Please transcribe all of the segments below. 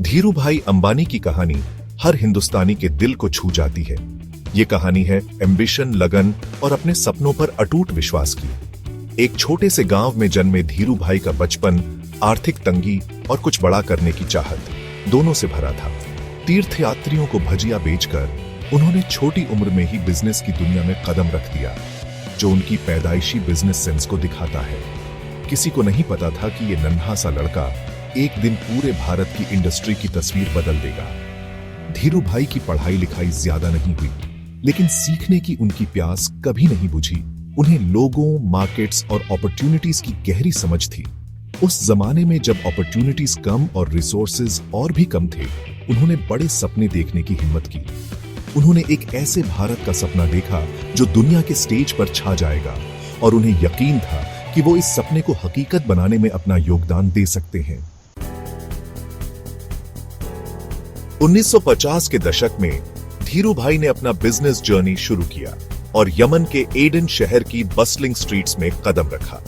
धीरू भाई अंबानी की कहानी हर हिंदुस्तानी के दिल को छू जाती है। ये कहानी है एम्बिशन, लगन और अपने सपनों पर अटूट विश्वास की। एक छोटे से गांव में जन्मे धीरू भाई का बचपन आर्थिक तंगी और कुछ बड़ा करने की चाहत दोनों से भरा था। तीर्थयात्रियों को भजिया बेचकर उन्होंने छोटी उम्र में ही बिजनेस की दुनिया में कदम रख दिया, जो उनकी पैदाइशी बिजनेस सेंस को दिखाता है। किसी को नहीं पता था कि ये नन्हा सा लड़का एक दिन पूरे भारत की इंडस्ट्री की तस्वीर बदल देगा। धीरू भाई की पढ़ाई लिखाई ज्यादा नहीं हुई, लेकिन सीखने की उनकी प्यास कभी नहीं बुझी। उन्हें लोगों, मार्केट्स और अपॉर्चुनिटीज की गहरी समझ थी। उस जमाने में जब अपॉर्चुनिटीज कम और रिसोर्सेज और भी कम थे, उन्होंने बड़े सपने देखने की हिम्मत की। उन्होंने एक ऐसे भारत का सपना देखा जो दुनिया के स्टेज पर छा जाएगा, और उन्हें यकीन था कि वो इस सपने को हकीकत बनाने में अपना योगदान दे सकते हैं। 1950 के दशक में धीरू भाई ने अपना बिजनेस जर्नी शुरू किया और यमन के एडन शहर की बस्लिंग स्ट्रीट्स में कदम रखा।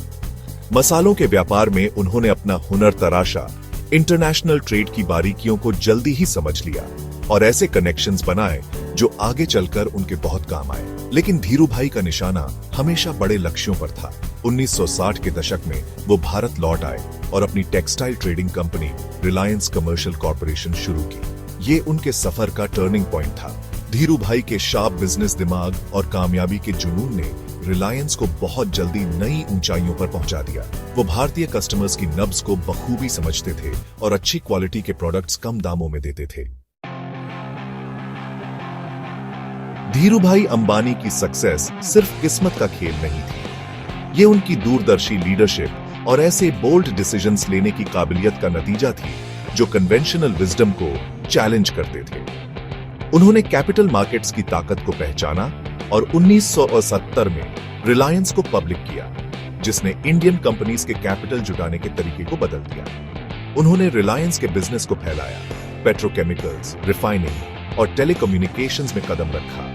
मसालों के व्यापार में उन्होंने अपना हुनर तराशा, इंटरनेशनल ट्रेड की बारीकियों को जल्दी ही समझ लिया और ऐसे कनेक्शंस बनाए जो आगे चलकर उनके बहुत काम आए। लेकिन धीरू भाई का निशाना हमेशा बड़े लक्ष्यों पर था। 1960 के दशक में वो भारत लौट आए और अपनी textile trading company Reliance commercial corporation शुरू की। ये उनके सफर का टर्निंग पॉइंट था। धीरू भाई के शार्प बिजनेस दिमाग और कामयाबी के जुनून ने रिलायंस को बहुत जल्दी नई ऊंचाइयों पर पहुंचा दिया। वो भारतीय कस्टमर्स की नब्ज को बखूबी समझते थे और अच्छी क्वालिटी के प्रोडक्ट्स कम दामों में देते थे। धीरू भाई अंबानी की सक्सेस सिर्फ किस्मत का खेल नहीं थी। ये उनकी दूरदर्शी लीडरशिप और ऐसे बोल्ड डिसीजंस लेने की काबिलियत का नतीजा थी जो कन्वेंशनल विजडम को चैलेंज करते थे। उन्होंने कैपिटल मार्केट्स की ताकत को पहचाना और 1970 में रिलायंस को पब्लिक किया, जिसने इंडियन कंपनीज के कैपिटल जुटाने के तरीके को बदल दिया। उन्होंने रिलायंस के बिजनेस को फैलाया, पेट्रोकेमिकल्स, रिफाइनिंग और टेलीकम्युनिकेशंस में कदम रखा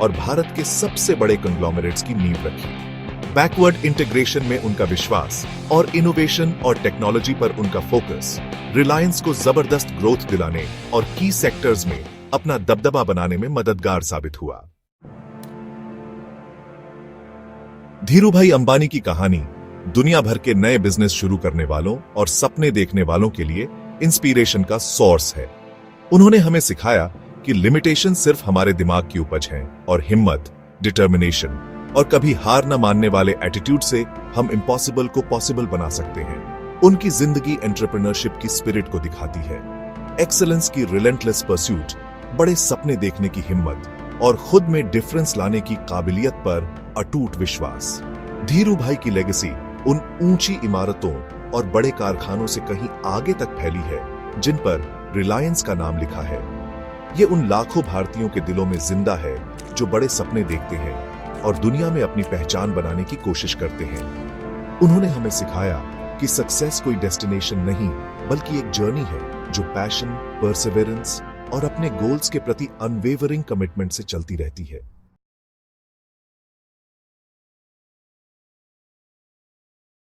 और भारत के सबसे बड़े कंग्लोमरेट्स की नींव रखी। बैकवर्ड इंटीग्रेशन में उनका विश्वास और इनोवेशन और टेक्नोलॉजी पर उनका फोकस रिलायंस को जबरदस्त ग्रोथ दिलाने और की सेक्टर्स में अपना दबदबा बनाने में मददगार साबित हुआ। धीरू भाई अंबानी की कहानी दुनिया भर के नए बिजनेस शुरू करने वालों और सपने देखने वालों के लिए इंस्पिरेशन का सोर्स है। उन्होंने हमें सिखाया कि लिमिटेशन सिर्फ हमारे दिमाग की उपज है और हिम्मत, डिटर्मिनेशन और कभी हार न मानने वाले एटीट्यूड से हम इम्पॉसिबल को पॉसिबल बना सकते हैं। उनकी जिंदगी एंटरप्रेन्योरशिप की स्पिरिट को दिखाती है। एक्सेलेंस की रिलेंटलेस परस्यूट, बड़े सपने देखने की हिम्मत और खुद में डिफरेंस लाने की काबिलियत पर अटूट विश्वास। धीरू भाई की लेगेसी उन ऊंची इमारतों और बड़े कारखानों से कहीं आगे तक फैली है जिन पर रिलायंस का नाम लिखा है। ये उन लाखों भारतीयों के दिलों में जिंदा है जो बड़े सपने देखते हैं और दुनिया में अपनी पहचान बनाने की कोशिश करते हैं। उन्होंने हमें सिखाया कि सक्सेस कोई डेस्टिनेशन नहीं, बल्कि एक जर्नी है जो पैशन, परसेवेरेंस और अपने गोल्स के प्रति अनवेवरिंग कमिटमेंट से चलती रहती है।